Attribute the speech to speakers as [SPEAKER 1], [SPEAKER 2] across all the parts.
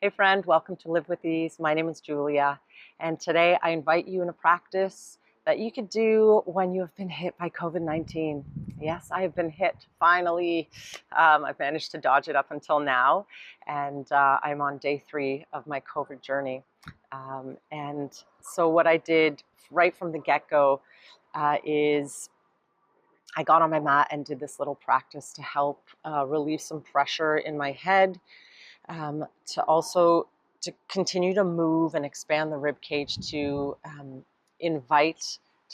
[SPEAKER 1] Hey friend, welcome to Live with Ease. My name is Julia, and today I invite you in a practice that you could do when you have been hit by COVID-19. Yes, I have been hit, finally. I've managed to dodge it up until now, and I'm on day 3 of my COVID journey. And so what I did right from the get-go is I got on my mat and did this little practice to help relieve some pressure in my head, to also to continue to move and expand the rib cage to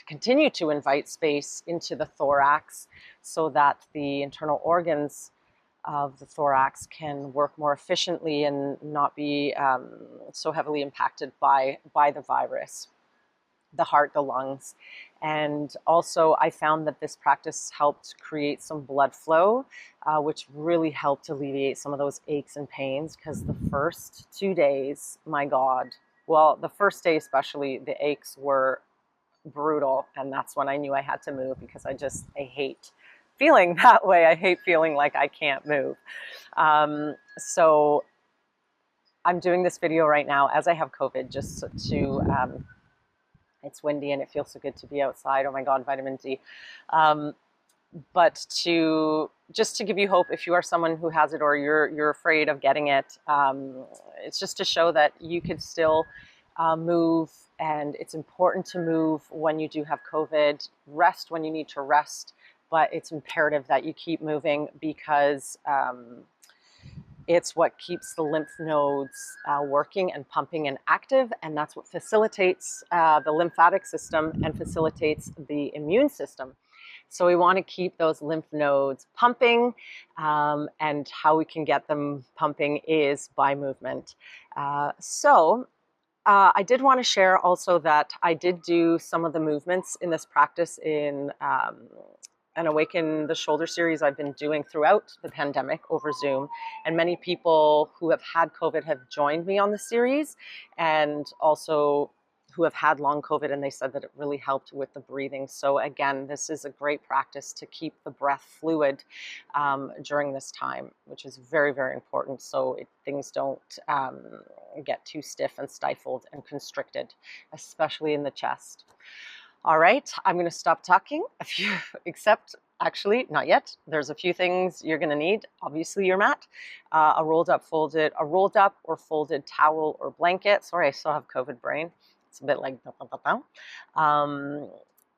[SPEAKER 1] continue to invite space into the thorax so that the internal organs of the thorax can work more efficiently and not be so heavily impacted by the virus, the heart, the lungs. And also I found that this practice helped create some blood flow, which really helped alleviate some of those aches and pains, because the first 2 days, my God, well, the first day especially, the aches were brutal. And that's when I knew I had to move, because I hate feeling that way. I hate feeling like I can't move. So I'm doing this video right now as I have COVID, just to it's windy and it feels so good to be outside. Oh my God, vitamin D. But just to give you hope, if you are someone who has it or you're afraid of getting it, it's just to show that you could still move, and it's important to move when you do have COVID. Rest when you need to rest, but it's imperative that you keep moving, because it's what keeps the lymph nodes working and pumping and active, and that's what facilitates the lymphatic system and facilitates the immune system. So we want to keep those lymph nodes pumping, and how we can get them pumping is by movement. I did want to share also that I did do some of the movements in this practice in an Awaken the Shoulder series I've been doing throughout the pandemic over Zoom. And many people who have had COVID have joined me on the series, and also who have had long COVID, and they said that it really helped with the breathing. So again, this is a great practice to keep the breath fluid during this time, which is very, very important, so things don't get too stiff and stifled and constricted, especially in the chest. All right, I'm going to stop talking. Except actually, not yet. There's a few things you're going to need. Obviously, your mat, a rolled up or folded towel or blanket. Sorry, I still have COVID brain. It's a bit like,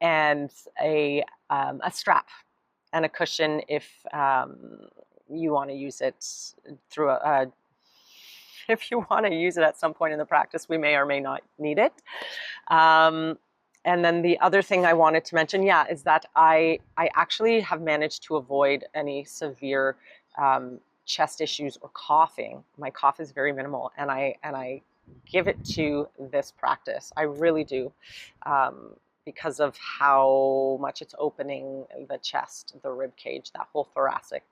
[SPEAKER 1] and a strap and a cushion if you want to use it through if you want to use it at some point in the practice. We may or may not need it. And then the other thing I wanted to mention, is that I actually have managed to avoid any severe chest issues or coughing. My cough is very minimal, and I give it to this practice. I really do, because of how much it's opening the chest, the rib cage, that whole thoracic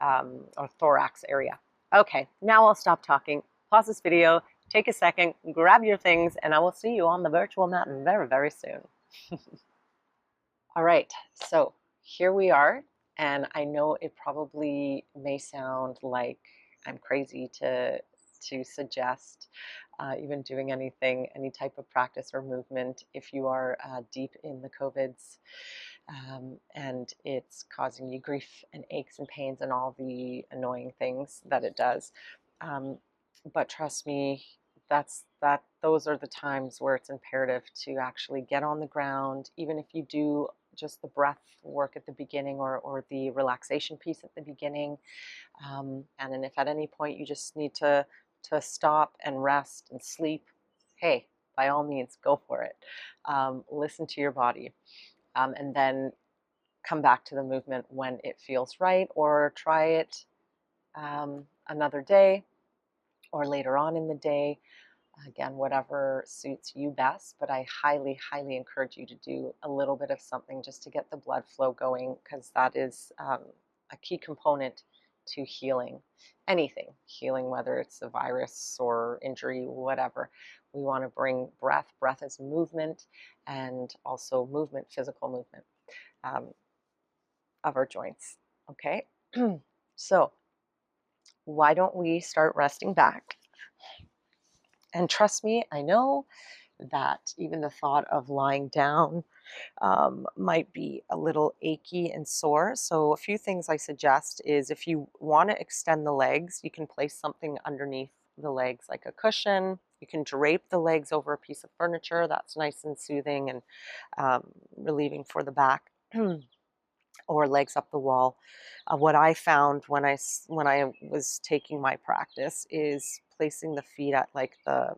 [SPEAKER 1] or thorax area. Okay, now I'll stop talking. Pause this video. Take a second, grab your things, and I will see you on the virtual mat very, very soon. All right, so here we are, and I know it probably may sound like I'm crazy to suggest even doing any type of practice or movement if you are deep in the COVIDs, and it's causing you grief and aches and pains and all the annoying things that it does. But trust me, those are the times where it's imperative to actually get on the ground, even if you do just the breath work at the beginning or the relaxation piece at the beginning. And then if at any point you just need to stop and rest and sleep, hey, by all means, go for it. Listen to your body, and then come back to the movement when it feels right, or try it another day or later on in the day. Again, whatever suits you best, but I highly, highly encourage you to do a little bit of something just to get the blood flow going, because that is a key component to healing anything. Healing, whether it's a virus or injury, whatever. We want to bring breath. Breath is movement, and also movement, physical movement of our joints. Okay, so why don't we start resting back? And trust me, I know that even the thought of lying down might be a little achy and sore. So a few things I suggest is if you want to extend the legs, you can place something underneath the legs like a cushion. You can drape the legs over a piece of furniture. That's nice and soothing and relieving for the back. Or legs up the wall. What I found when I was taking my practice is placing the feet at like the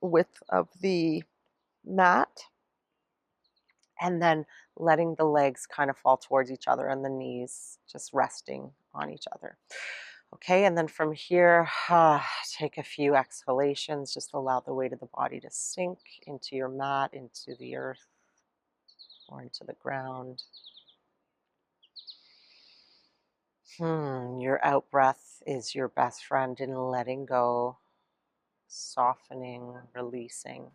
[SPEAKER 1] width of the mat, and then letting the legs kind of fall towards each other and the knees just resting on each other. Okay, and then from here, take a few exhalations. Just allow the weight of the body to sink into your mat, into the earth, or into the ground. Your out breath is your best friend in letting go, softening, releasing.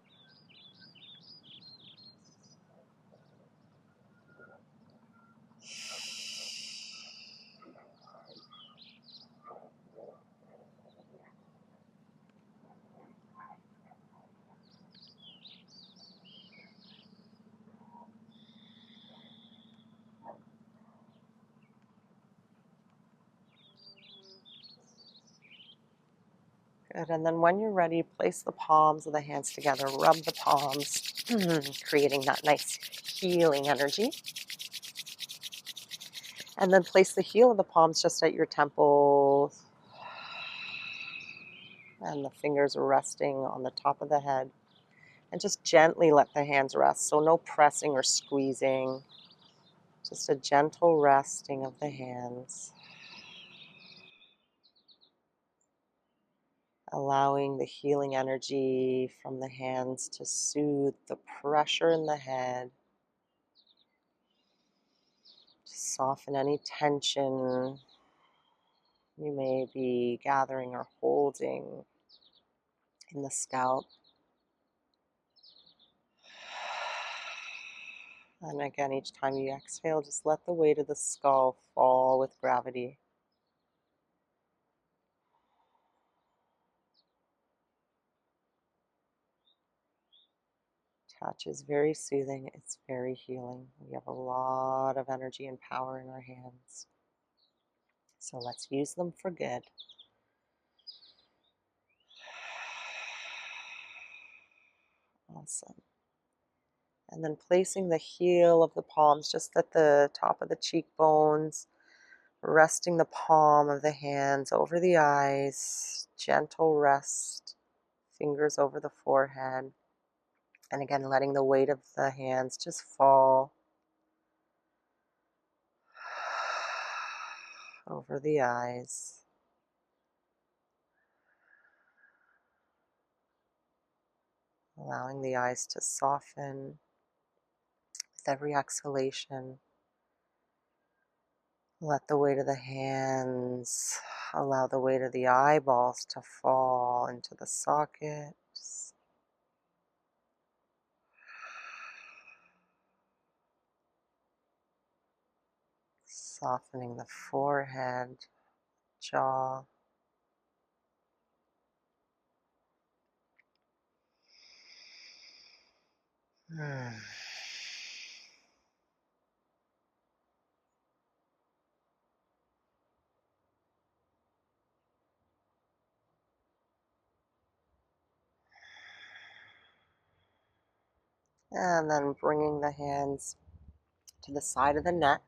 [SPEAKER 1] Good. And then when you're ready, place the palms of the hands together, rub the palms, creating that nice healing energy. And then place the heel of the palms just at your temples, and the fingers are resting on the top of the head. And just gently let the hands rest. So no pressing or squeezing, just a gentle resting of the hands. Allowing the healing energy from the hands to soothe the pressure in the head, to soften any tension you may be gathering or holding in the scalp. And again, each time you exhale, just let the weight of the skull fall with gravity. Touch is very soothing, it's very healing. We have a lot of energy and power in our hands. So let's use them for good. Awesome. And then placing the heel of the palms just at the top of the cheekbones, resting the palm of the hands over the eyes, gentle rest, fingers over the forehead. And again, letting the weight of the hands just fall over the eyes. Allowing the eyes to soften with every exhalation. Let the weight of the hands, allow the weight of the eyeballs to fall into the sockets. Softening the forehead, jaw. And then bringing the hands to the side of the neck.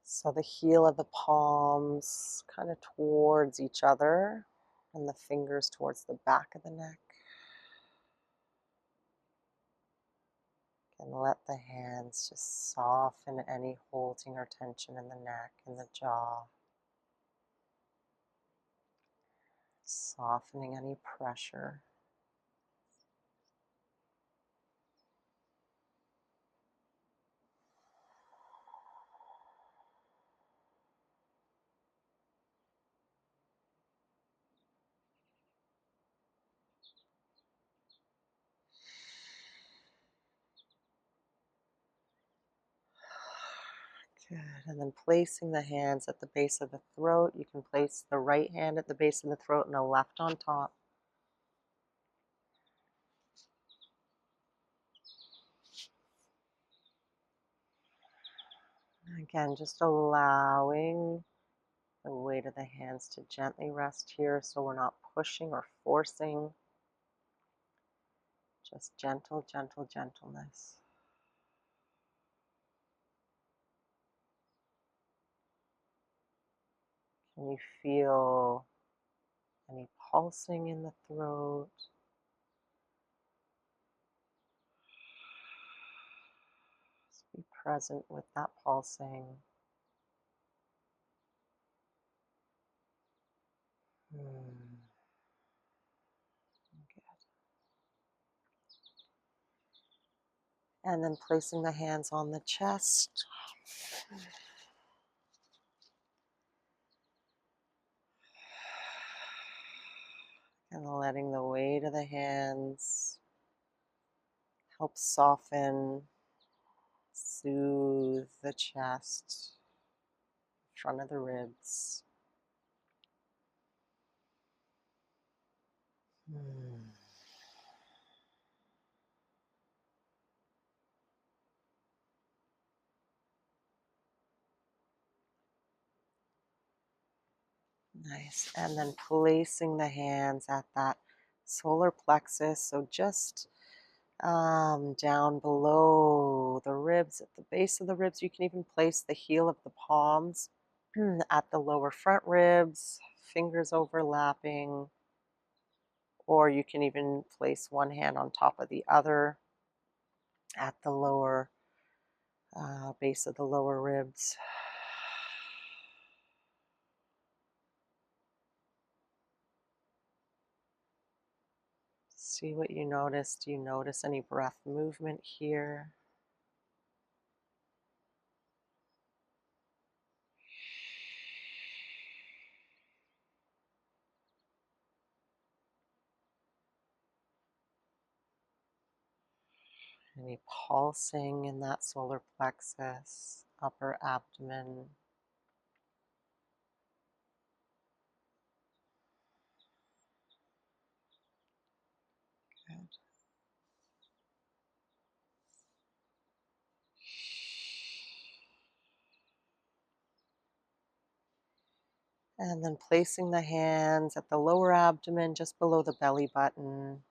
[SPEAKER 1] So the heel of the palms kind of towards each other and the fingers towards the back of the neck. And let the hands just soften any holding or tension in the neck and the jaw. Softening any pressure. Good. And then placing the hands at the base of the throat. You can place the right hand at the base of the throat and the left on top. Again, just allowing the weight of the hands to gently rest here so we're not pushing or forcing. Just gentle, gentle, gentleness. Can you feel any pulsing in the throat? Just be present with that pulsing. Good. And then placing the hands on the chest. And letting the weight of the hands help soften, soothe the chest, front of the ribs. Nice. And then placing the hands at that solar plexus. So just down below the ribs, at the base of the ribs. You can even place the heel of the palms at the lower front ribs, fingers overlapping, or you can even place one hand on top of the other at the lower base of the lower ribs. See what you notice. Do you notice any breath movement here? Any pulsing in that solar plexus, upper abdomen? Good. And then placing the hands at the lower abdomen, just below the belly button.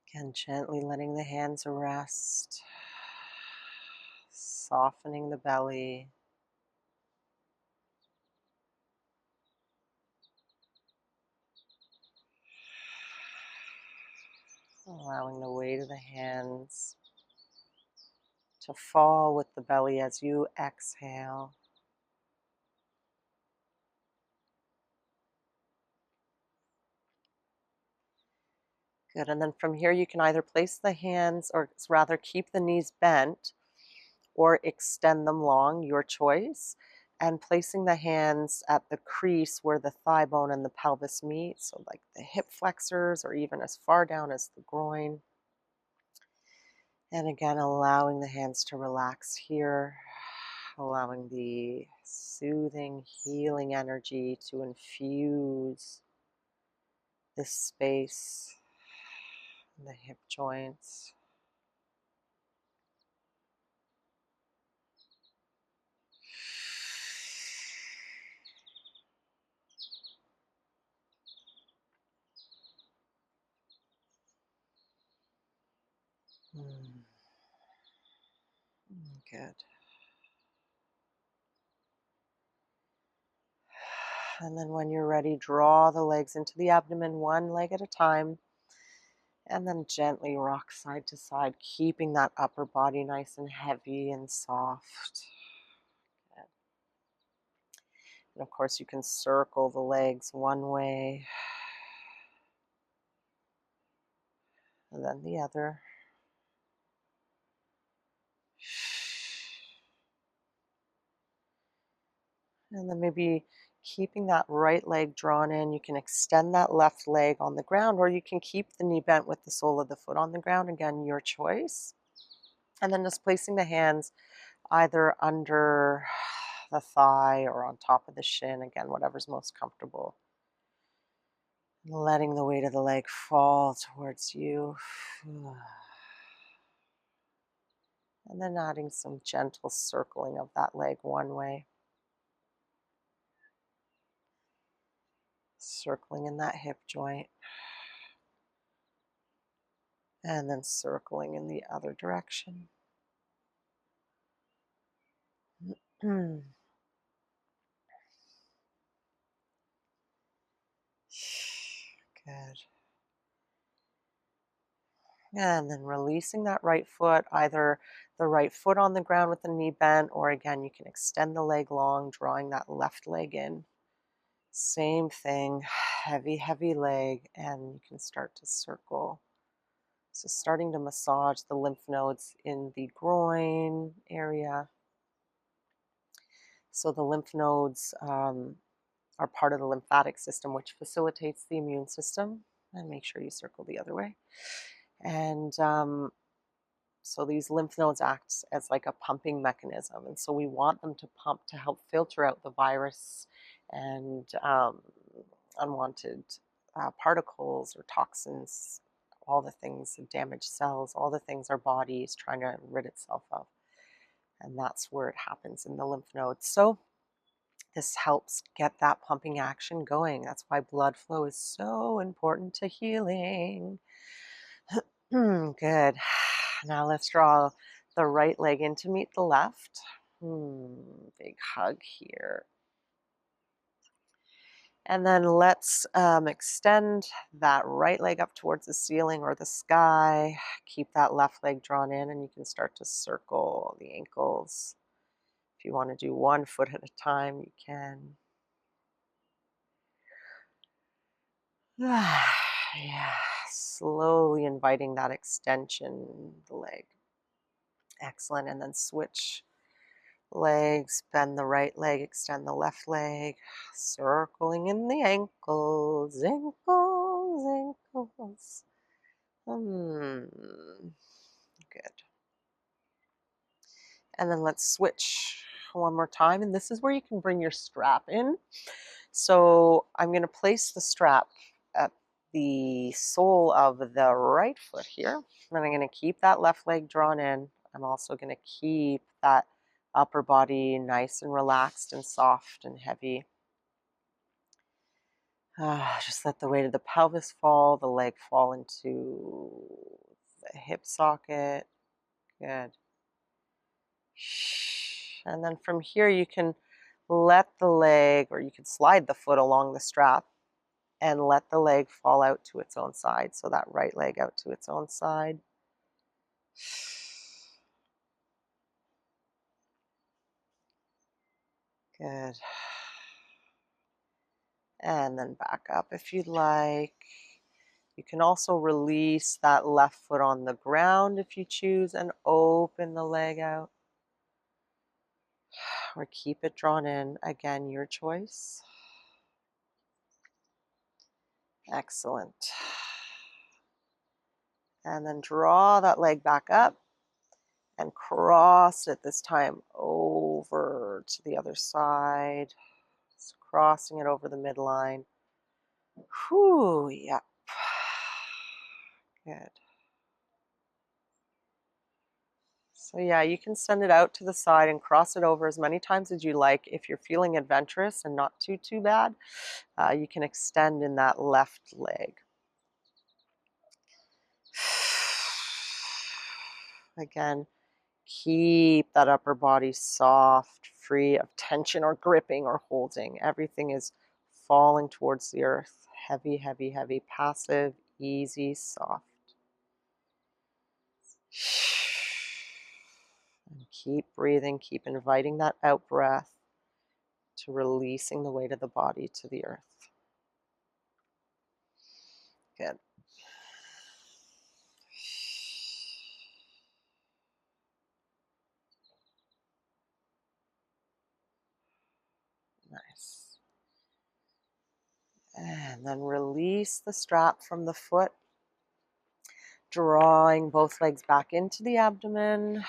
[SPEAKER 1] Again, gently letting the hands rest, softening the belly. Allowing the weight of the hands to fall with the belly as you exhale. Good. And then from here, you can either place the hands, or rather keep the knees bent, or extend them long, your choice. And placing the hands at the crease where the thigh bone and the pelvis meet, so like the hip flexors, or even as far down as the groin. And again, allowing the hands to relax here, allowing the soothing, healing energy to infuse this space, the hip joints. Good. And then when you're ready, draw the legs into the abdomen, one leg at a time. And then gently rock side to side, keeping that upper body nice and heavy and soft. Good. And of course, you can circle the legs one way and then the other. And then maybe keeping that right leg drawn in, you can extend that left leg on the ground, or you can keep the knee bent with the sole of the foot on the ground. Again, your choice. And then just placing the hands either under the thigh or on top of the shin, again, whatever's most comfortable. Letting the weight of the leg fall towards you. And then adding some gentle circling of that leg one way. Circling in that hip joint. And then circling in the other direction. Good. And then releasing that right foot, either the right foot on the ground with the knee bent, or again, you can extend the leg long, drawing that left leg in. Same thing, heavy, heavy leg, and you can start to circle. So starting to massage the lymph nodes in the groin area. So the lymph nodes are part of the lymphatic system, which facilitates the immune system. And make sure you circle the other way. And so these lymph nodes act as like a pumping mechanism. And so we want them to pump to help filter out the virus and unwanted particles or toxins, all the things, damaged cells, all the things our body is trying to rid itself of. And that's where it happens in the lymph nodes. So this helps get that pumping action going. That's why blood flow is so important to healing. Good. Now let's draw the right leg in to meet the left. Big hug here. And then let's extend that right leg up towards the ceiling or the sky. Keep that left leg drawn in, and you can start to circle the ankles. If you want to do one foot at a time, you can. Yeah, slowly inviting that extension in the leg. Excellent. And then switch legs, bend the right leg, extend the left leg, circling in the ankles, ankles, ankles. Good. And then let's switch one more time. And this is where you can bring your strap in. So I'm going to place the strap at the sole of the right foot here. And I'm going to keep that left leg drawn in. I'm also going to keep that upper body nice and relaxed and soft and heavy. Just let the weight of the pelvis fall, the leg fall into the hip socket. Good. And then from here you can let the leg, or you can slide the foot along the strap and let the leg fall out to its own side. So that right leg out to its own side. Good. And then back up if you'd like. You can also release that left foot on the ground if you choose and open the leg out. Or keep it drawn in. Again, your choice. Excellent. And then draw that leg back up and cross it this time over to the other side. Just crossing it over the midline. Whew, yep. Good. So yeah, you can send it out to the side and cross it over as many times as you like. If you're feeling adventurous and not too bad, you can extend in that left leg. Again, keep that upper body soft, free of tension or gripping or holding. Everything is falling towards the earth. Heavy, heavy, heavy, passive, easy, soft. And keep breathing, keep inviting that out breath to releasing the weight of the body to the earth. Good. Nice. And then release the strap from the foot. Drawing both legs back into the abdomen,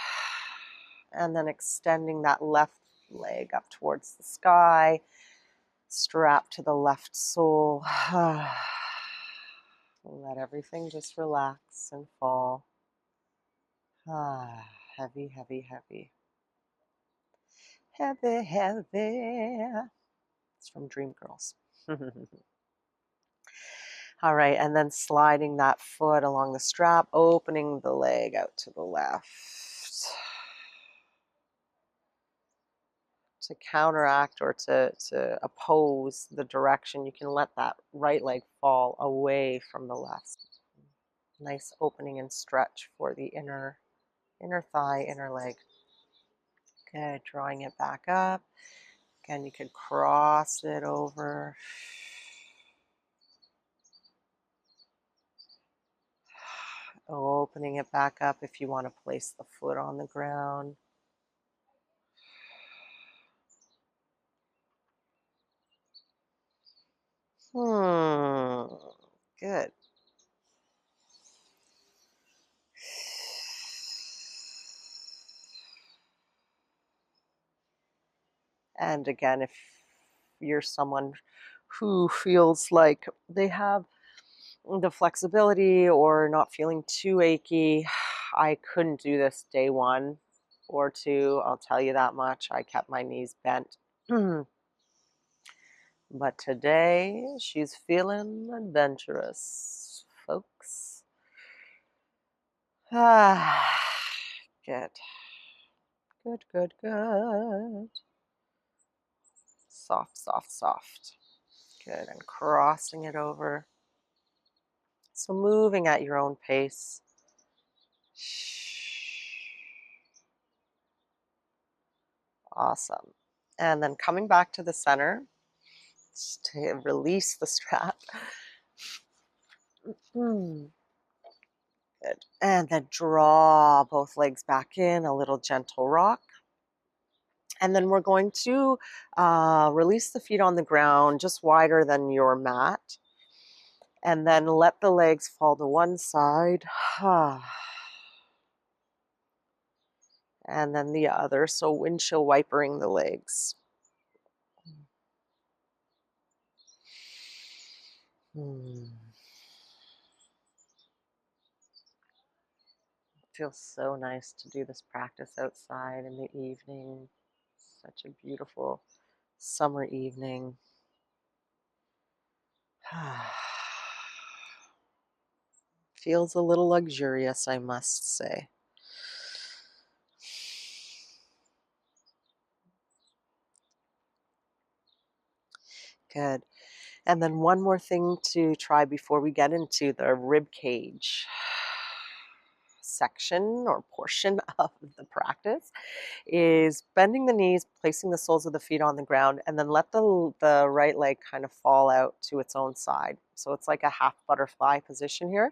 [SPEAKER 1] and then extending that left leg up towards the sky, strap to the left sole. Let everything just relax and fall. Heavy, heavy, heavy. Heavy, heavy. It's from Dreamgirls. All right, and then sliding that foot along the strap, opening the leg out to the left. To counteract or to oppose the direction, you can let that right leg fall away from the left. Nice opening and stretch for the inner thigh, inner leg. Good, drawing it back up. Again, you could cross it over. Opening it back up if you want to place the foot on the ground. Good. And again, if you're someone who feels like they have the flexibility or not feeling too achy, I couldn't do this day 1 or 2. I'll tell you that much. I kept my knees bent. But today, she's feeling adventurous, folks. Good. Good, good, good. Soft, soft, soft. Good, and crossing it over. So moving at your own pace. Awesome. And then coming back to the center to release the strap. Good. And then draw both legs back in, a little gentle rock. And then we're going to release the feet on the ground just wider than your mat. And then let the legs fall to one side. And then the other. So windshield wipering the legs. Feels so nice to do this practice outside in the evening. Such a beautiful summer evening. Feels a little luxurious, I must say. Good. And then one more thing to try before we get into the rib cage section or portion of the practice is bending the knees, placing the soles of the feet on the ground, and then let the right leg kind of fall out to its own side. So it's like a half butterfly position here.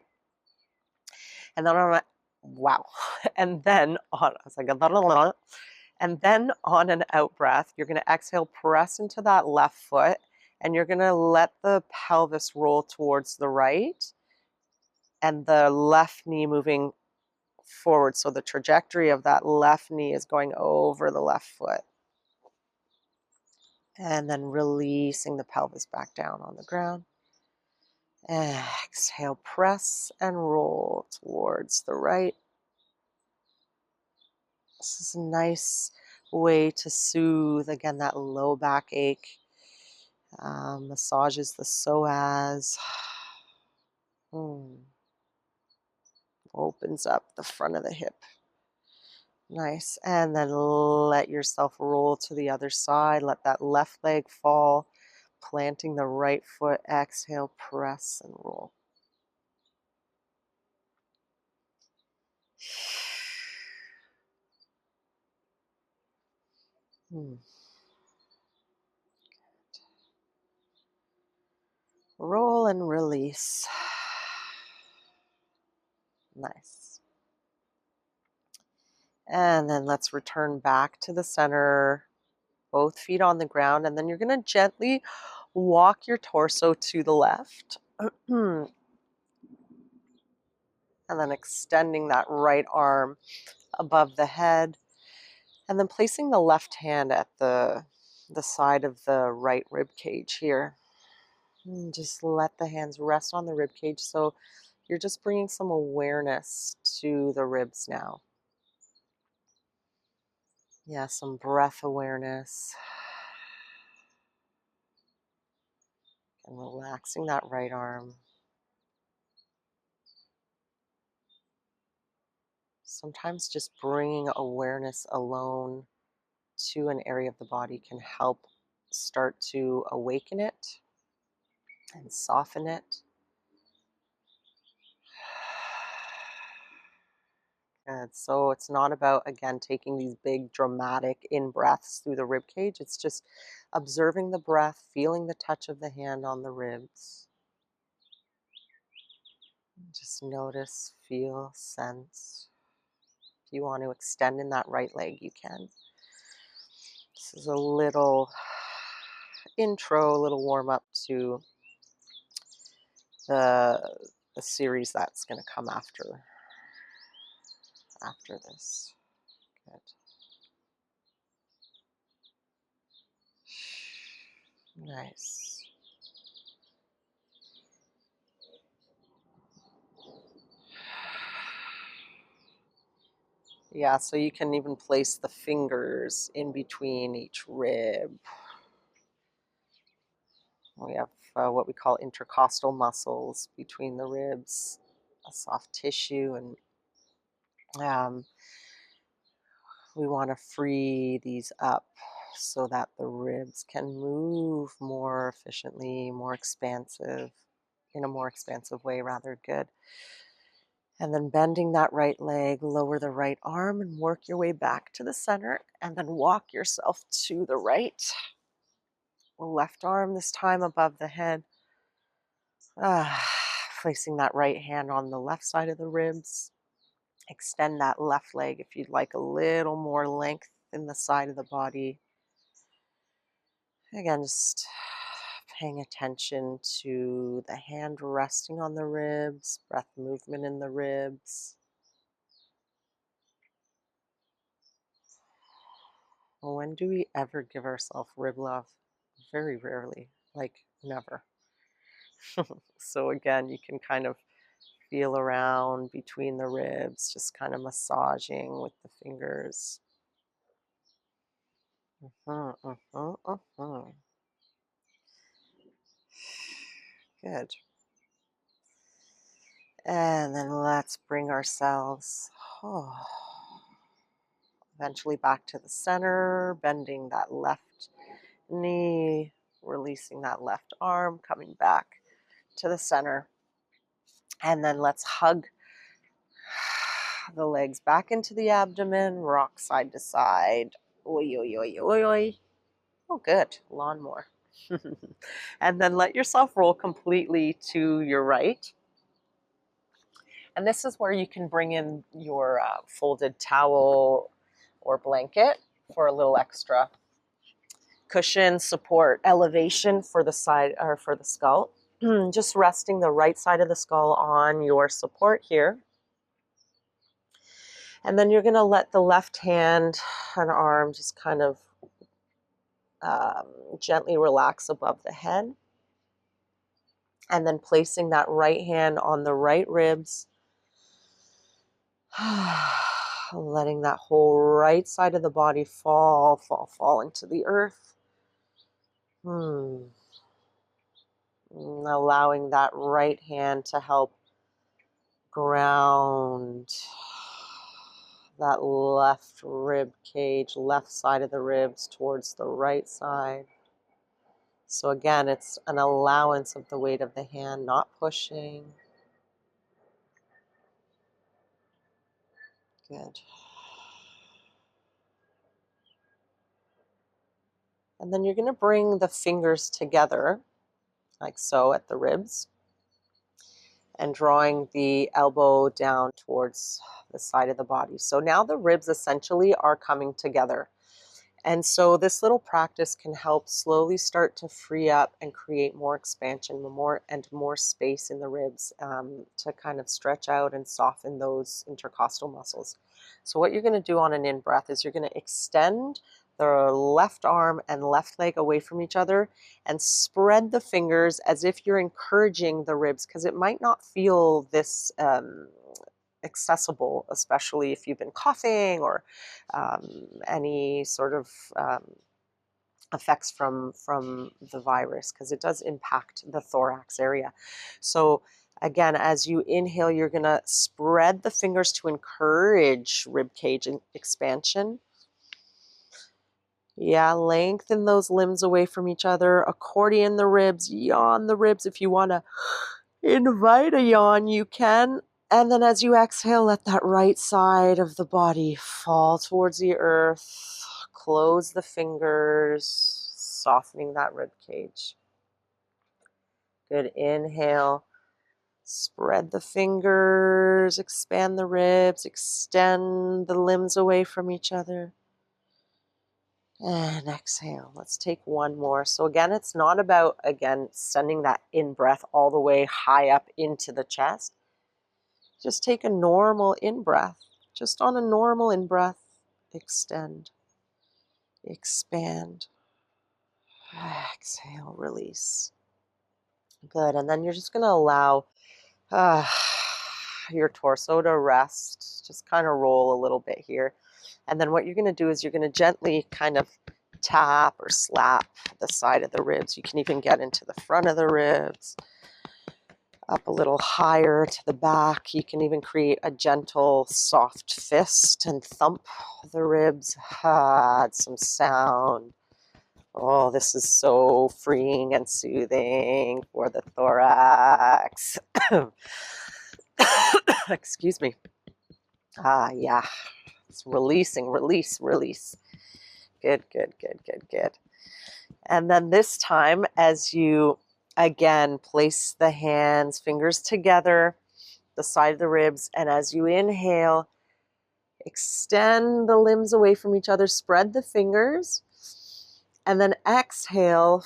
[SPEAKER 1] And then on a, wow. And then on, I was like, and then on an out breath, you're going to exhale, press into that left foot, and you're going to let the pelvis roll towards the right and the left knee moving forward. So the trajectory of that left knee is going over the left foot. And then releasing the pelvis back down on the ground. Exhale, press and roll towards the right. This is a nice way to soothe, again, that low back ache. Massages the psoas. Opens up the front of the hip. Nice. And then let yourself roll to the other side. Let that left leg fall. Planting the right foot. Exhale, press and roll. Roll and release. Nice. And then let's return back to the center. Both feet on the ground. And then you're going to gently walk your torso to the left. And And then extending that right arm above the head. And then placing the left hand at the side of the right rib cage here. And just let the hands rest on the rib cage. So you're just bringing some awareness to the ribs now. Yeah, some breath awareness. And relaxing that right arm. Sometimes just bringing awareness alone to an area of the body can help start to awaken it and soften it. Good. So it's not about, again, taking these big dramatic in breaths through the rib cage. It's just observing the breath, feeling the touch of the hand on the ribs. Just notice, feel, sense. If you want to extend in that right leg, you can. This is a little intro, a little warm up to the series that's going to come after this. Good. Nice. Yeah, so you can even place the fingers in between each rib. We have what we call intercostal muscles between the ribs, a soft tissue, and we want to free these up so that the ribs can move more efficiently, more expansive, in a more expansive way, rather. Good. And then bending that right leg, lower the right arm and work your way back to the center, and then walk yourself to the right. Left arm this time above the head. Placing that right hand on the left side of the ribs. Extend that left leg if you'd like a little more length in the side of the body. Again, just paying attention to the hand resting on the ribs, breath movement in the ribs. When do we ever give ourselves rib love? Very rarely, like never. So again, you can kind of feel around between the ribs, just kind of massaging with the fingers. Good. And then let's bring ourselves eventually back to the center, bending that left knee, releasing that left arm, coming back to the center. And then let's hug the legs back into the abdomen, rock side to side. Oi, oi, oi, oi, oi. Oh, good. Lawnmower. And then let yourself roll completely to your right. And this is where you can bring in your folded towel or blanket for a little extra cushion, support, elevation for the side or for the skull. Just resting the right side of the skull on your support here. And then you're going to let the left hand and arm just kind of gently relax above the head. And then placing that right hand on the right ribs. Letting that whole right side of the body fall into the earth. Allowing that right hand to help ground that left rib cage, left side of the ribs towards the right side. So again, it's an allowance of the weight of the hand, not pushing. Good. And then you're going to bring the fingers together, like so, at the ribs, and drawing the elbow down towards the side of the body. So now the ribs essentially are coming together. And so this little practice can help slowly start to free up and create more expansion, more space in the ribs, to kind of stretch out and soften those intercostal muscles. So what you're going to do on an in-breath is you're going to extend the left arm and left leg away from each other and spread the fingers as if you're encouraging the ribs, because it might not feel this accessible, especially if you've been coughing or any sort of effects from the virus, because it does impact the thorax area. So again, as you inhale, you're going to spread the fingers to encourage rib cage expansion. Yeah, lengthen those limbs away from each other, accordion the ribs, yawn the ribs. If you want to invite a yawn, you can. And then as you exhale, let that right side of the body fall towards the earth. Close the fingers, softening that rib cage. Good. Inhale. Spread the fingers, expand the ribs, extend the limbs away from each other. And exhale. Let's take one more. So again, it's not about, sending that in-breath all the way high up into the chest. Just take a normal in-breath. Just on a normal in-breath, extend, expand, exhale, release. Good. And then you're just going to allow your torso to rest. Just kind of roll a little bit here. And then what you're going to do is you're going to gently kind of tap or slap the side of the ribs. You can even get into the front of the ribs, up a little higher to the back. You can even create a gentle, soft fist and thump the ribs. Add some sound. Oh, this is so freeing and soothing for the thorax. Excuse me. Yeah. It's releasing, release. Good. And then this time, as you again place the hands, fingers together, the side of the ribs, and as you inhale, extend the limbs away from each other, spread the fingers, and then exhale,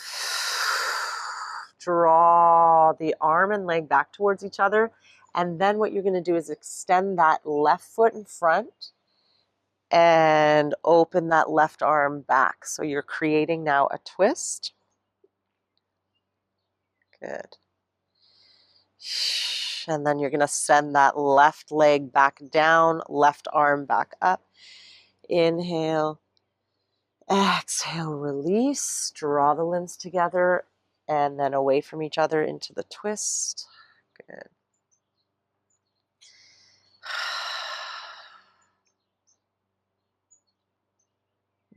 [SPEAKER 1] draw the arm and leg back towards each other. And then what you're going to do is extend that left foot in front and open that left arm back. So you're creating now a twist. Good. And then you're going to send that left leg back down, left arm back up. Inhale. Exhale, release. Draw the limbs together and then away from each other into the twist. Good.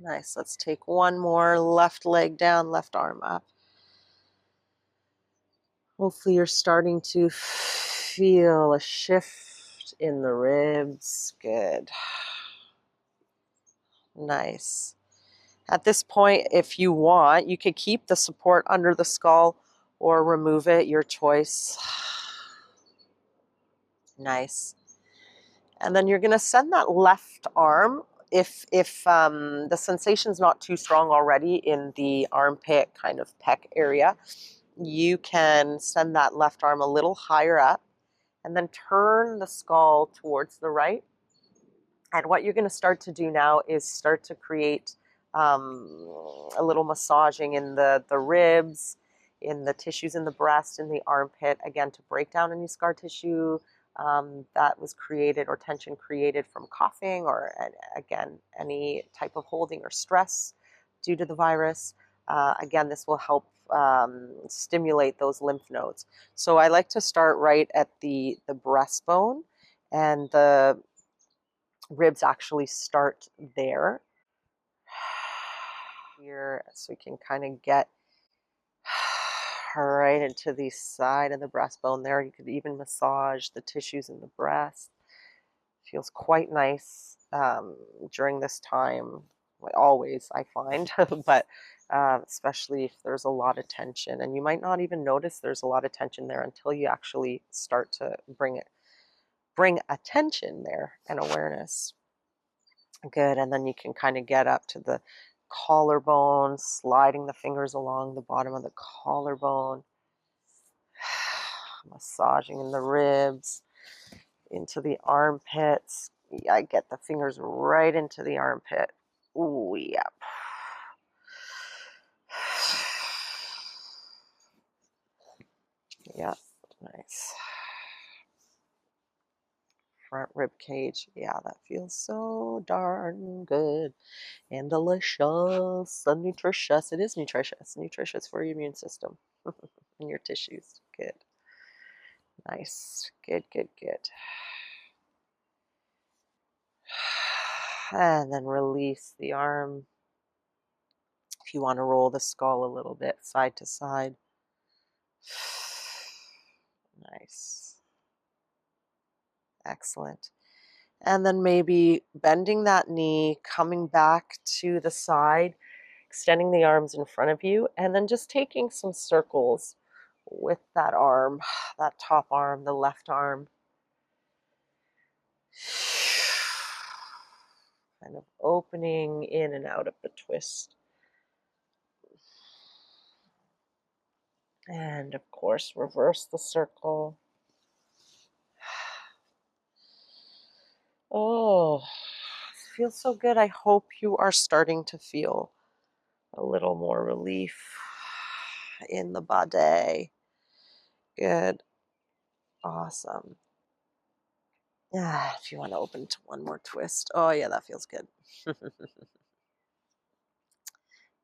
[SPEAKER 1] Nice. Let's take one more. Left leg down, left arm up. Hopefully you're starting to feel a shift in the ribs. Good. Nice. At this point, if you want, you could keep the support under the skull or remove it, your choice. Nice. And then you're going to send that left arm, if the sensation's not too strong already in the armpit kind of pec area, you can send that left arm a little higher up and then turn the skull towards the right. And what you're going to start to do now is start to create a little massaging in the ribs, in the tissues in the breast, in the armpit, again, to break down any scar tissue that was created or tension created from coughing or, again, any type of holding or stress due to the virus. Again, this will help stimulate those lymph nodes. So I like to start right at the breastbone, and the ribs actually start there. Here, so you can kind of get right into the side of the breastbone there. You could even massage the tissues in the breast. Feels quite nice during this time, always, I find, but especially if there's a lot of tension. And you might not even notice there's a lot of tension there until you actually start to bring attention there and awareness. Good. And then you can kind of get up to collarbone, sliding the fingers along the bottom of the collarbone, massaging in the ribs, into the armpits. I get the fingers right into the armpit. Ooh, yeah. Yeah, nice. Front rib cage. Yeah, that feels so darn good and delicious and nutritious. It is nutritious. Nutritious for your immune system and your tissues. Good. Nice. Good, good, good. And then release the arm. If you want to roll the skull a little bit side to side. Nice. Excellent. And then maybe bending that knee, coming back to the side, extending the arms in front of you, and then just taking some circles with that arm, that top arm, the left arm. Kind of opening in and out of the twist. And of course, reverse the circle. Oh, it feels so good. I hope you are starting to feel a little more relief in the body. Good. Awesome. Yeah, if you want to open to one more twist. Oh, yeah, that feels good.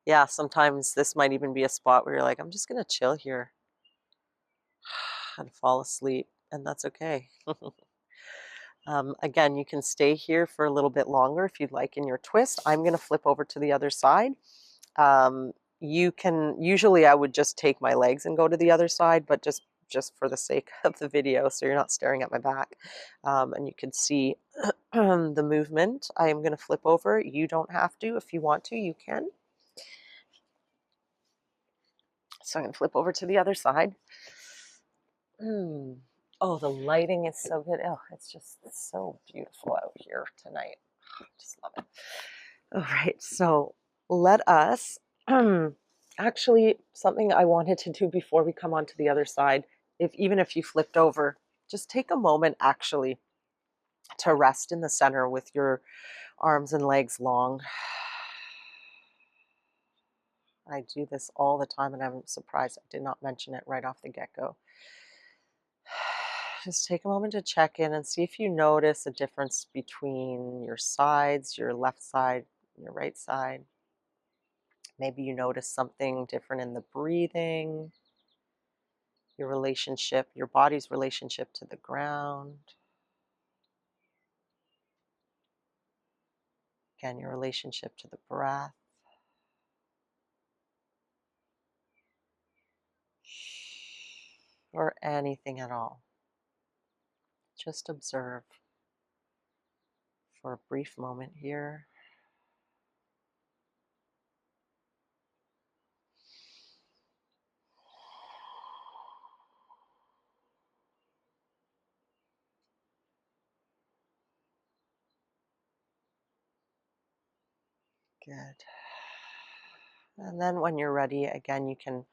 [SPEAKER 1] Yeah, sometimes this might even be a spot where you're like, I'm just going to chill here and fall asleep, and that's okay. Again, you can stay here for a little bit longer if you'd like in your twist. I'm going to flip over to the other side. You can, usually I would just take my legs and go to the other side, but just for the sake of the video, so you're not staring at my back, and you can see the movement. I am going to flip over. You don't have to. If you want to, you can. So I'm going to flip over to the other side. Oh, the lighting is so good. Oh, it's just so beautiful out here tonight. Just love it. All right, so let us, actually, something I wanted to do before we come on to the other side, even if you flipped over, just take a moment actually to rest in the center with your arms and legs long. I do this all the time, and I'm surprised I did not mention it right off the get-go. Just take a moment to check in and see if you notice a difference between your sides, your left side, your right side. Maybe you notice something different in the breathing, your relationship, your body's relationship to the ground. Again, your relationship to the breath. Or anything at all. Just observe for a brief moment here. Good. And then when you're ready, again, you can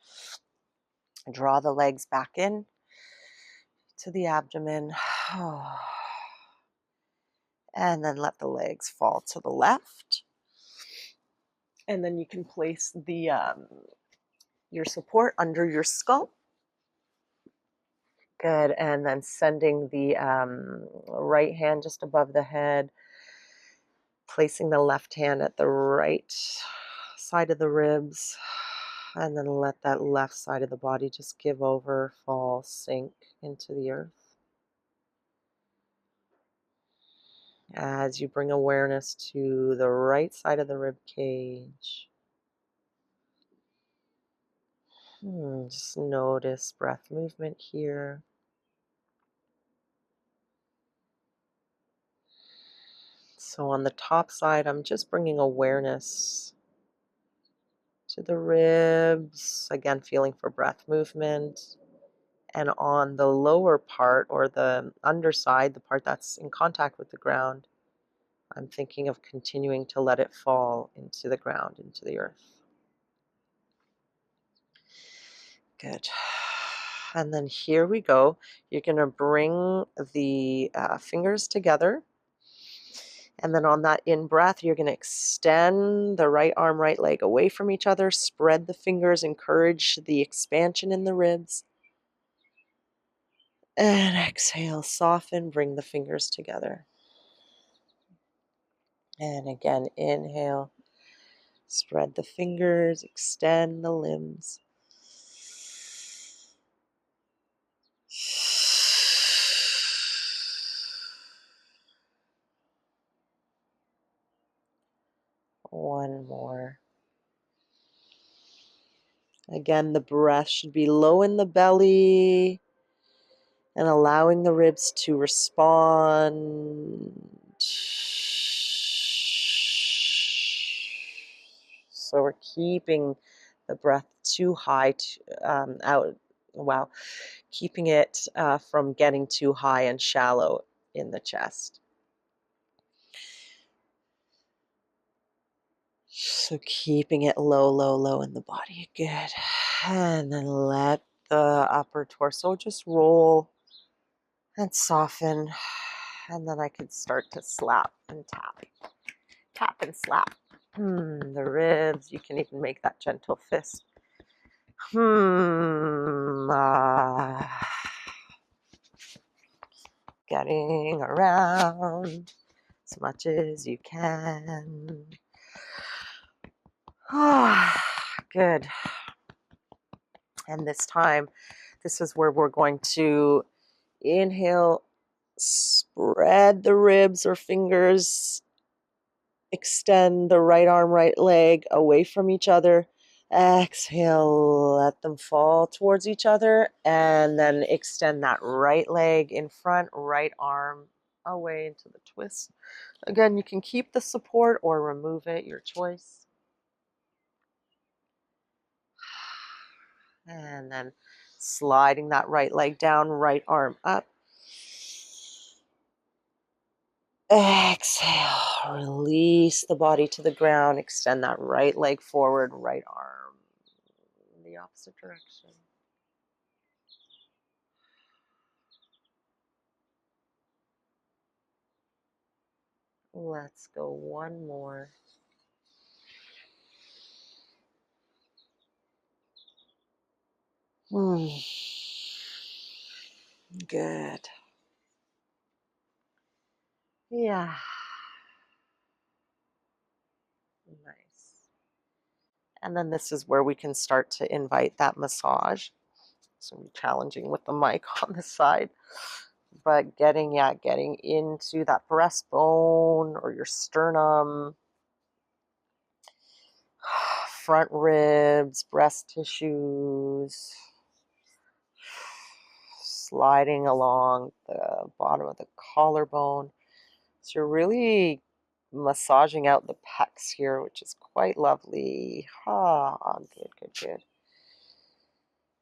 [SPEAKER 1] draw the legs back in to the abdomen. And then let the legs fall to the left. And then you can place the your support under your skull. Good. And then sending the right hand just above the head, placing the left hand at the right side of the ribs, and then let that left side of the body just give over, fall, sink into the earth. As you bring awareness to the right side of the rib cage, just notice breath movement here. So on the top side, I'm just bringing awareness to the ribs, again, feeling for breath movement. And on the lower part, or the underside, the part that's in contact with the ground, I'm thinking of continuing to let it fall into the ground, into the earth. Good. And then here we go. You're going to bring the fingers together. And then on that in-breath, you're going to extend the right arm, right leg away from each other. Spread the fingers, encourage the expansion in the ribs. And exhale, soften, bring the fingers together. And again, inhale, spread the fingers, extend the limbs. One more. Again, the breath should be low in the belly and allowing the ribs to respond. So we're keeping the breath too high out. Wow. Keeping it from getting too high and shallow in the chest. So keeping it low, low, low in the body. Good. And then let the upper torso just roll and soften. And then I could start to slap and tap. Tap and slap. The ribs. You can even make that gentle fist. Getting around as much as you can. Good. And this time, this is where we're going to inhale, spread the ribs or fingers, extend the right arm, right leg away from each other. Exhale, let them fall towards each other, and then extend that right leg in front, right arm away into the twist. Again, you can keep the support or remove it, your choice. And then sliding that right leg down, right arm up. Exhale, release the body to the ground, extend that right leg forward, right arm in the opposite direction. Let's go one more. Good. Yeah. Nice. And then this is where we can start to invite that massage. It's going to be challenging with the mic on the side. But getting into that breastbone or your sternum, front ribs, breast tissues, sliding along the bottom of the collarbone. So you're really massaging out the pecs here, which is quite lovely. Good.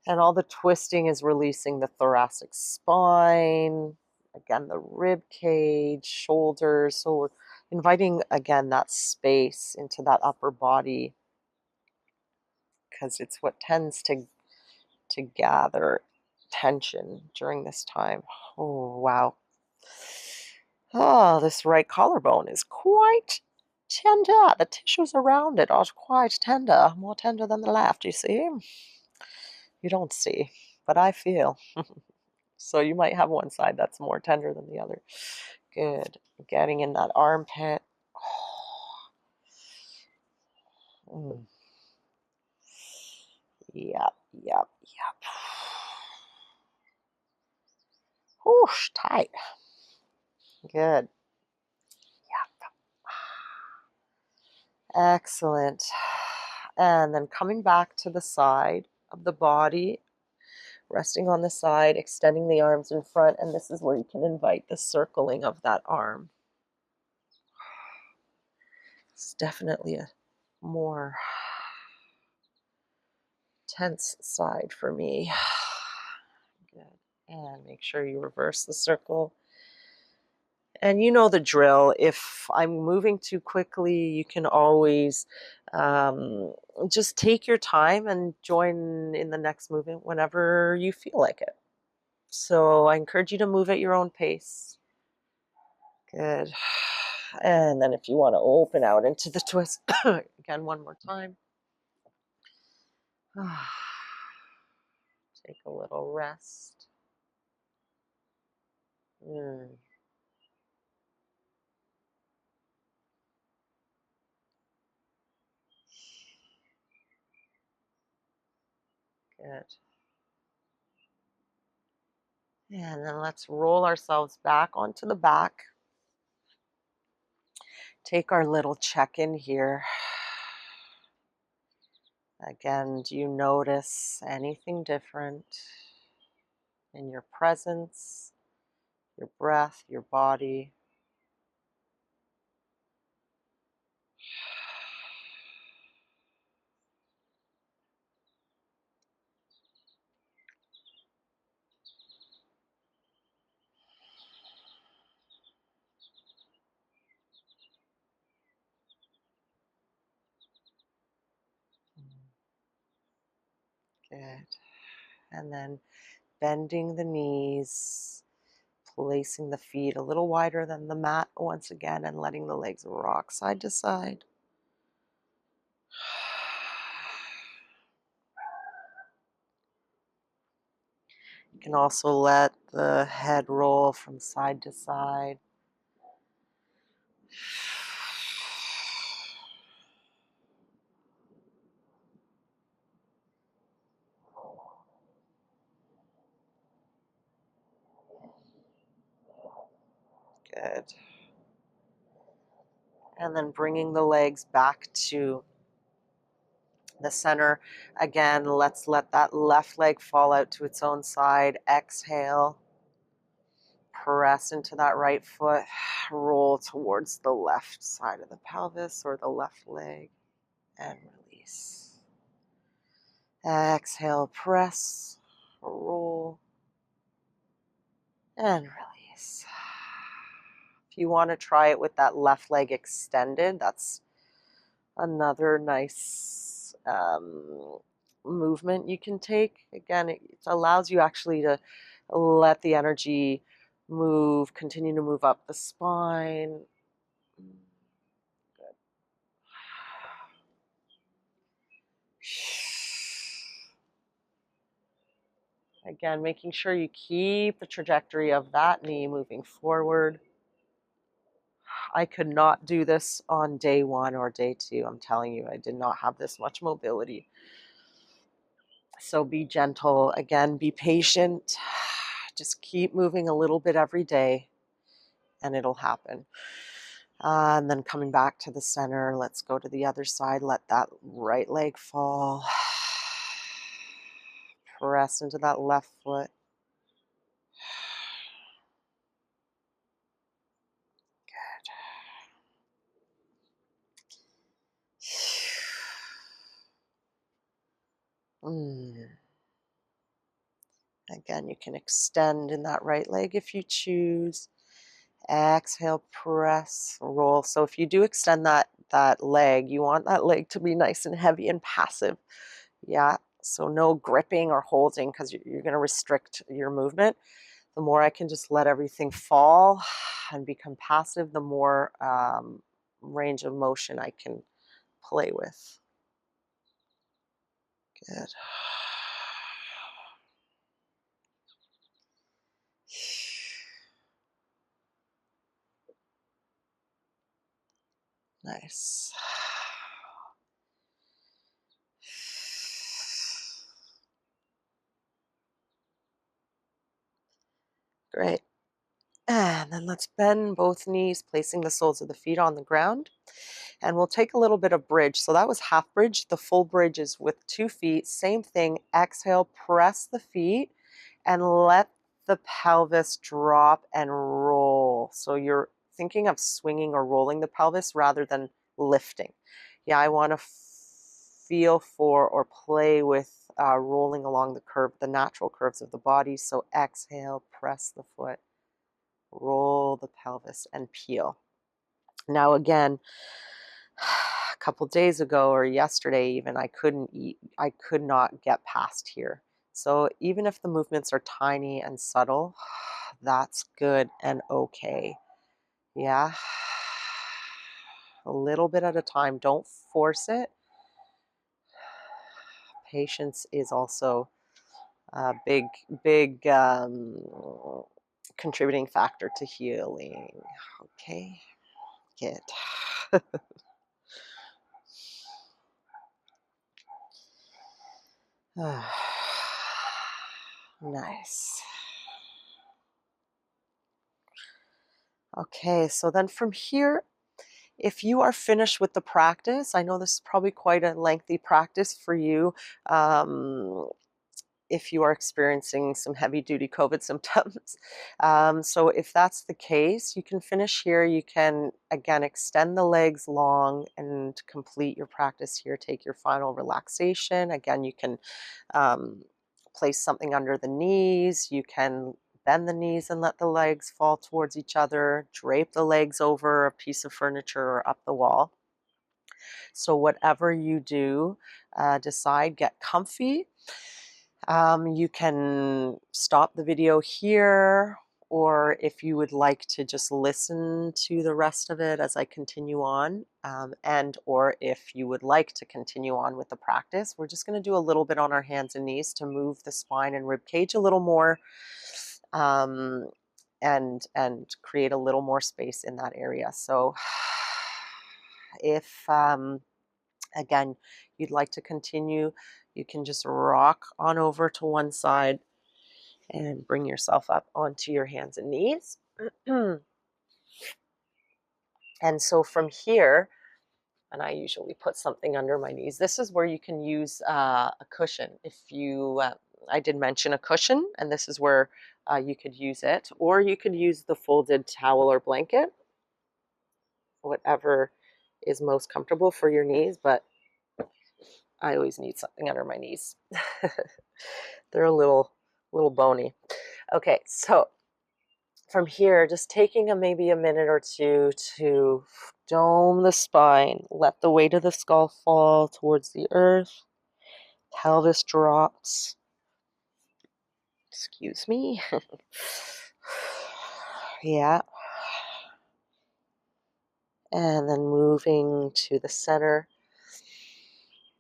[SPEAKER 1] And all the twisting is releasing the thoracic spine, again, the rib cage, shoulders. So we're inviting, again, that space into that upper body because it's what tends to gather tension during this time. Oh, wow. Oh, this right collarbone is quite tender. The tissues around it are quite tender, more tender than the left, you see? You don't see, but I feel. So you might have one side that's more tender than the other. Good. Getting in that armpit. Yep. Whoosh, tight. Good. Yep. Excellent. And then coming back to the side of the body, resting on the side, extending the arms in front, and this is where you can invite the circling of that arm. It's definitely a more tense side for me. Good. And make sure you reverse the circle And you know the drill. If I'm moving too quickly, you can always just take your time and join in the next movement whenever you feel like it. So I encourage you to move at your own pace. Good. And then if you want to open out into the twist, again, one more time. Take a little rest. Good. And then let's roll ourselves back onto the back. Take our little check-in here. Again, do you notice anything different in your presence, your breath, your body? Good. And then bending the knees, placing the feet a little wider than the mat once again, and letting the legs rock side to side. You can also let the head roll from side to side. Good. And then bringing the legs back to the center. Again, let's let that left leg fall out to its own side. Exhale. Press into that right foot. Roll towards the left side of the pelvis or the left leg. And release. Exhale, press, roll, and release. If you want to try it with that left leg extended, that's another nice movement you can take. Again, it allows you actually to let the energy move, continue to move up the spine. Good. Again, making sure you keep the trajectory of that knee moving forward. I could not do this on day 1 or day 2. I'm telling you, I did not have this much mobility. So be gentle. Again, be patient. Just keep moving a little bit every day and it'll happen. And then coming back to the center, let's go to the other side. Let that right leg fall. Press into that left foot. Good. Again, you can extend in that right leg if you choose. Exhale, press, roll. So if you do extend that leg, you want that leg to be nice and heavy and passive. Yeah, so no gripping or holding because you're going to restrict your movement. The more I can just let everything fall and become passive, the more range of motion I can play with. Good. Nice. Great. And then let's bend both knees, placing the soles of the feet on the ground. And we'll take a little bit of bridge. So that was half bridge. The full bridge is with 2 feet. Same thing. Exhale, press the feet and let the pelvis drop and roll. So you're thinking of swinging or rolling the pelvis rather than lifting. Yeah, I want to feel for or play with rolling along the natural curves of the body. So exhale, press the foot. roll the pelvis and peel. Now again, a couple days ago or yesterday even, I couldn't eat. I could not get past here. So even if the movements are tiny and subtle, that's good and okay. Yeah. A little bit at a time. Don't force it. Patience is also a big contributing factor to healing. Okay, good. Nice. Okay, so then from here, if you are finished with the practice, I know this is probably quite a lengthy practice for you. If you are experiencing some heavy duty COVID symptoms. So if that's the case, you can finish here. You can, again, extend the legs long and complete your practice here. Take your final relaxation. Again, you can place something under the knees. You can bend the knees and let the legs fall towards each other. Drape the legs over a piece of furniture or up the wall. So whatever you do, decide, get comfy. You can stop the video here, or if you would like to just listen to the rest of it as I continue on, and or if you would like to continue on with the practice, we're just going to do a little bit on our hands and knees to move the spine and rib cage a little more, and create a little more space in that area. So if again, you'd like to continue, you can just rock on over to one side and bring yourself up onto your hands and knees. And so from here, and I usually put something under my knees. This is where you can use a cushion. If you, I did mention a cushion, and this is where you could use it, or you could use the folded towel or blanket, whatever is most comfortable for your knees, but I always need something under my knees. They're a little bony. Okay, so from here, just taking maybe a minute or two to dome the spine. Let the weight of the skull fall towards the earth. Pelvis drops. Excuse me. Yeah. And then moving to the center,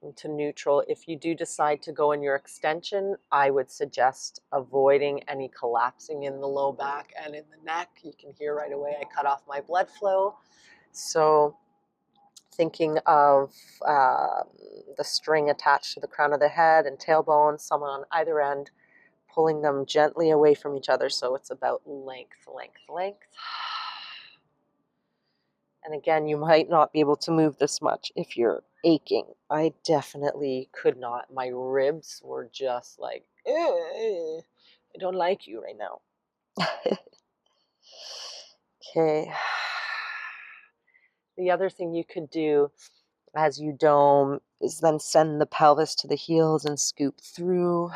[SPEAKER 1] into neutral. If you do decide to go in your extension, I would suggest avoiding any collapsing in the low back and in the neck. You can hear right away I cut off my blood flow. So thinking of the string attached to the crown of the head and tailbone, someone on either end, pulling them gently away from each other. So it's about length, length, length. And again, you might not be able to move this much if you're aching. I definitely could not. My ribs were just like, I don't like you right now. Okay. The other thing you could do as you dome is then send the pelvis to the heels and scoop through.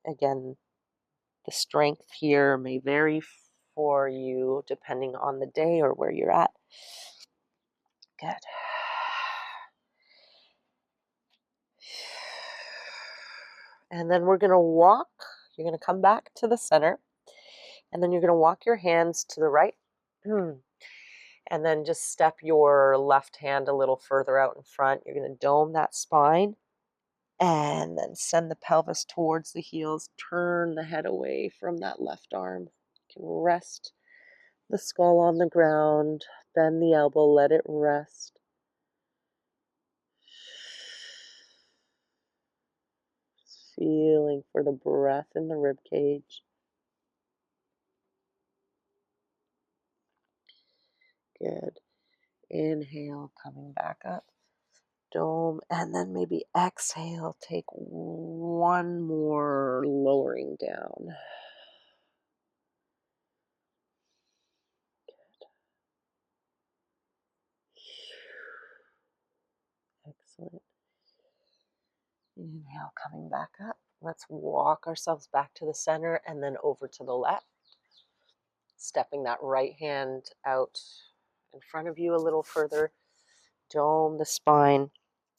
[SPEAKER 1] Again, the strength here may vary for you depending on the day or where you're at. Good. And then we're going to walk. You're going to come back to the center. And then you're going to walk your hands to the right. And then just step your left hand a little further out in front. You're going to dome that spine. And then send the pelvis towards the heels. Turn the head away from that left arm. You can rest the skull on the ground. Bend the elbow. Let it rest. Feeling for the breath in the rib cage. Good. Inhale, coming back up. Dome, and then maybe exhale. Take one more lowering down. Good. Excellent. Inhale, coming back up. Let's walk ourselves back to the center and then over to the left. Stepping that right hand out in front of you a little further. Dome the spine.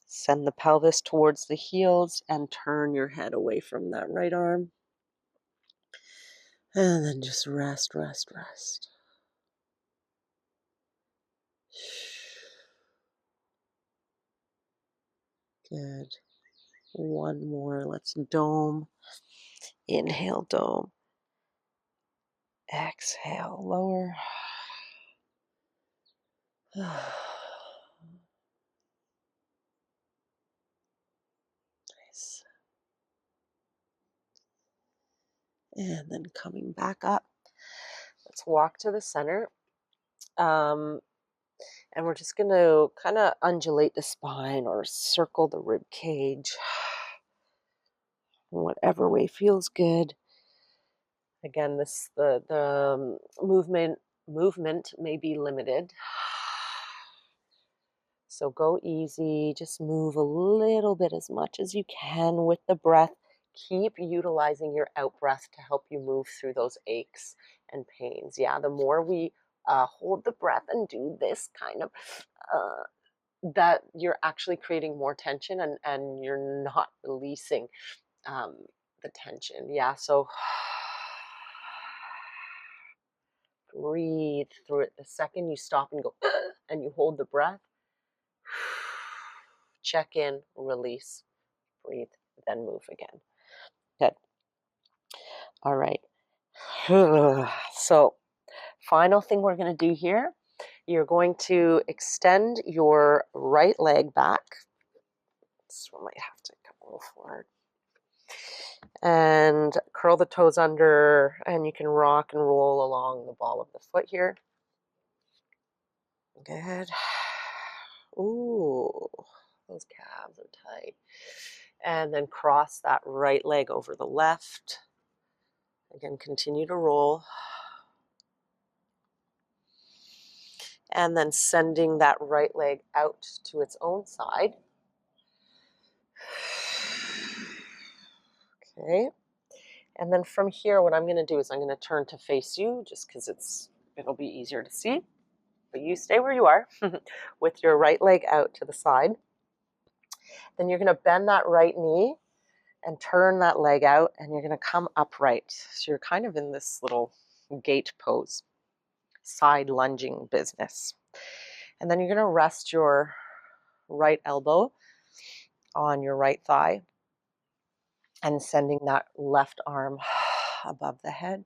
[SPEAKER 1] Send the pelvis towards the heels and turn your head away from that right arm. And then just rest, rest, rest. Good. One more. Let's dome. Inhale, dome. Exhale, lower. Nice. And then coming back up. Let's walk to the center. And we're just going to kind of undulate the spine or circle the rib cage. Whatever way feels good. Again, the movement may be limited. So go easy, just move a little bit as much as you can with the breath. Keep utilizing your out breath to help you move through those aches and pains. Yeah, the more we hold the breath and do this kind of, that you're actually creating more tension and you're not releasing the tension. Yeah, so breathe through it. The second you stop and go, and you hold the breath, check in, release, breathe, then move again. Good. All right. So, final thing we're going to do here, you're going to extend your right leg back. This one might have to come a little forward. And curl the toes under, and you can rock and roll along the ball of the foot here. Good. Ooh, those calves are tight. And then cross that right leg over the left. Again, continue to roll. And then sending that right leg out to its own side. Okay. And then from here, what I'm going to do is I'm going to turn to face you just because it'll be easier to see. But you stay where you are with your right leg out to the side. Then you're going to bend that right knee and turn that leg out, and you're going to come upright. So you're kind of in this little gate pose, side lunging business. And then you're going to rest your right elbow on your right thigh and sending that left arm above the head.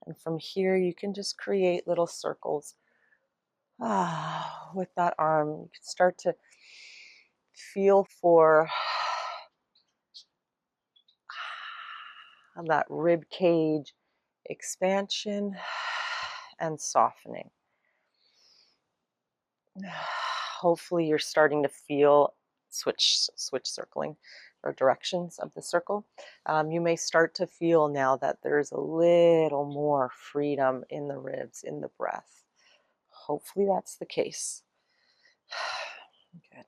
[SPEAKER 1] And from here, you can just create little circles with that arm. You can start to feel for that rib cage expansion and softening. Hopefully you're starting to feel switch circling or directions of the circle. You may start to feel now that there's a little more freedom in the ribs, in the breath. Hopefully that's the case. Good.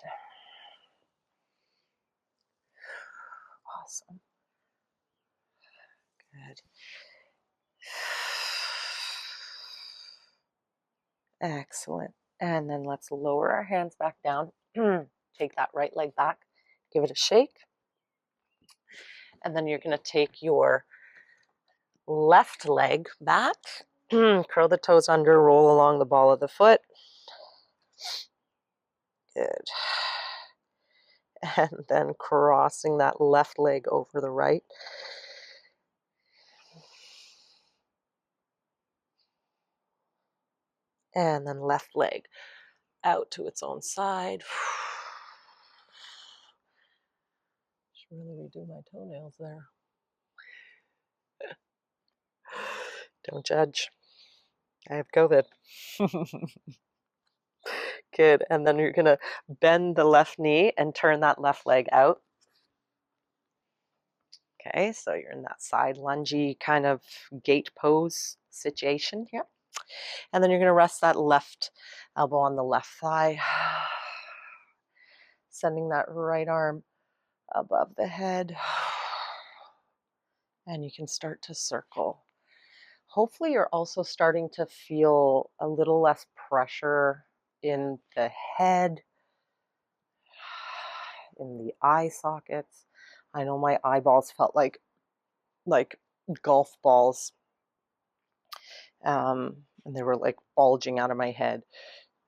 [SPEAKER 1] Awesome. Good. Excellent. And then let's lower our hands back down. Take that right leg back. Give it a shake. And then you're going to take your left leg back. Curl the toes under, roll along the ball of the foot. Good. And then crossing that left leg over the right. And then left leg out to its own side. Should really redo my toenails there. Don't judge. I have COVID. Good. And then you're going to bend the left knee and turn that left leg out. Okay, so you're in that side lungy kind of gate pose situation here. And then you're going to rest that left elbow on the left thigh. Sending that right arm above the head. And you can start to circle. Hopefully you're also starting to feel a little less pressure in the head, in the eye sockets. I know my eyeballs felt like golf balls, and they were like bulging out of my head.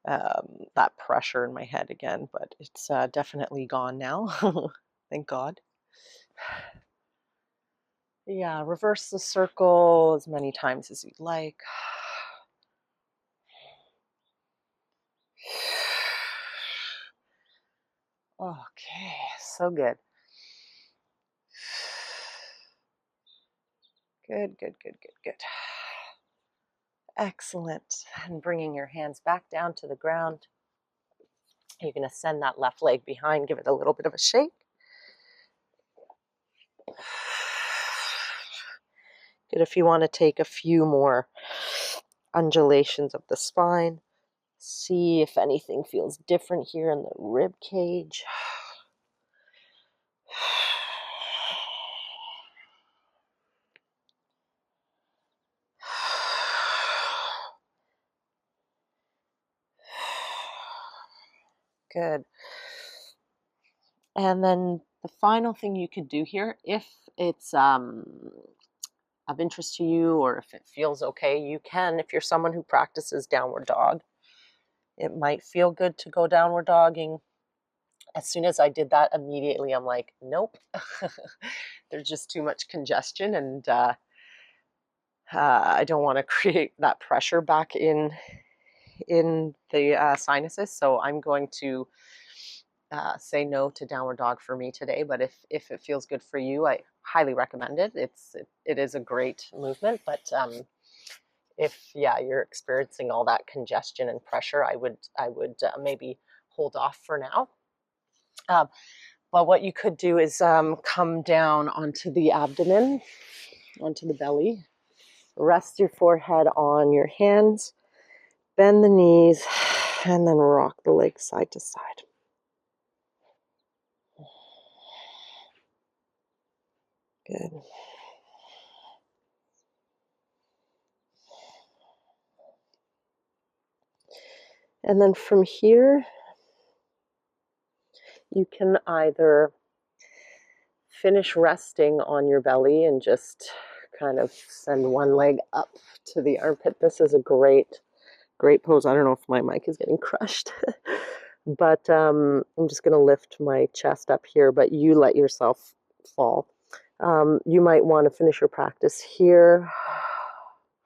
[SPEAKER 1] That pressure in my head again, but it's definitely gone now. Thank God. Yeah, reverse the circle as many times as you'd like. Okay, so good. Good, good, good, good, good. Excellent. And bringing your hands back down to the ground. You're going to send that left leg behind, give it a little bit of a shake. Good if you want to take a few more undulations of the spine. See if anything feels different here in the rib cage. Good. And then the final thing you could do here, if it's of interest to you or if it feels okay, you can, if you're someone who practices downward dog, it might feel good to go downward dogging. As soon as I did that, immediately I'm like, nope, there's just too much congestion, and I don't want to create that pressure back in the sinuses. So I'm going to say no to downward dog for me today. But if it feels good for you, I highly recommend it. It is a great movement, but if you're experiencing all that congestion and pressure, I would maybe hold off for now. But what you could do is come down onto the abdomen, onto the belly. Rest your forehead on your hands, bend the knees, and then rock the legs side to side. Good. And then from here, you can either finish resting on your belly and just kind of send one leg up to the armpit. This is a great pose. I don't know if my mic is getting crushed, but I'm just going to lift my chest up here, but you let yourself fall. You might want to finish your practice here,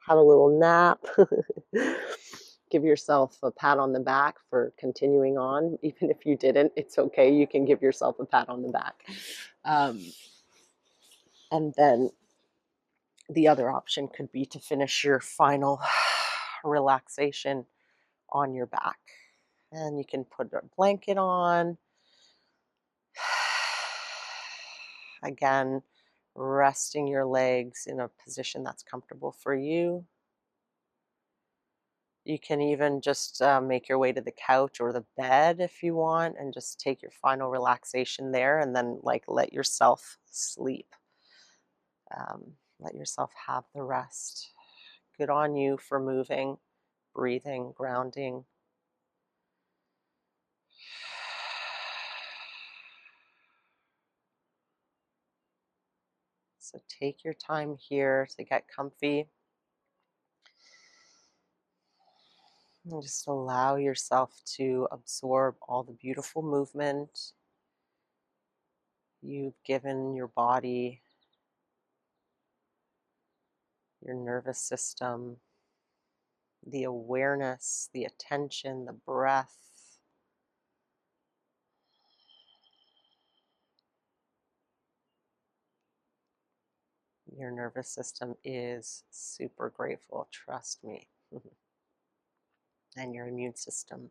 [SPEAKER 1] have a little nap, give yourself a pat on the back for continuing on. Even if you didn't, it's okay. You can give yourself a pat on the back. And then the other option could be to finish your final relaxation on your back. And you can put a blanket on. Again, resting your legs in a position that's comfortable for you. You can even just make your way to the couch or the bed if you want, and just take your final relaxation there, and then let yourself sleep. Let yourself have the rest. Good on you for moving, breathing, grounding. So take your time here to get comfy. And just allow yourself to absorb all the beautiful movement you've given your body, your nervous system, the awareness, the attention, the breath. Your nervous system is super grateful, trust me. And your immune system.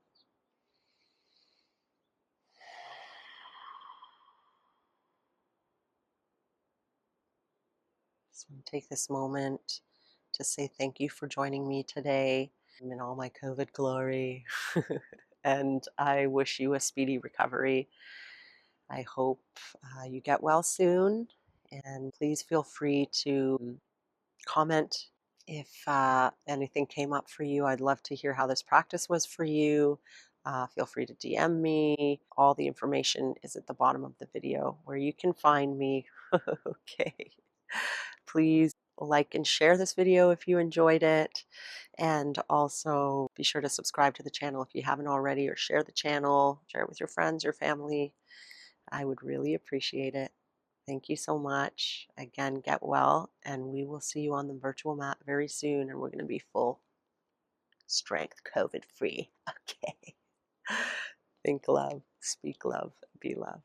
[SPEAKER 1] So take this moment to say thank you for joining me today. I'm in all my COVID glory. And I wish you a speedy recovery. I hope you get well soon. And please feel free to comment If anything came up for you, I'd love to hear how this practice was for you. Feel free to DM me. All the information is at the bottom of the video where you can find me. Okay. Please like and share this video if you enjoyed it. And also be sure to subscribe to the channel if you haven't already, or share the channel, share it with your friends, your family. I would really appreciate it. Thank you so much. Again, get well, and we will see you on the virtual mat very soon, and we're going to be full strength, COVID free. Okay. Think love, speak love, be love.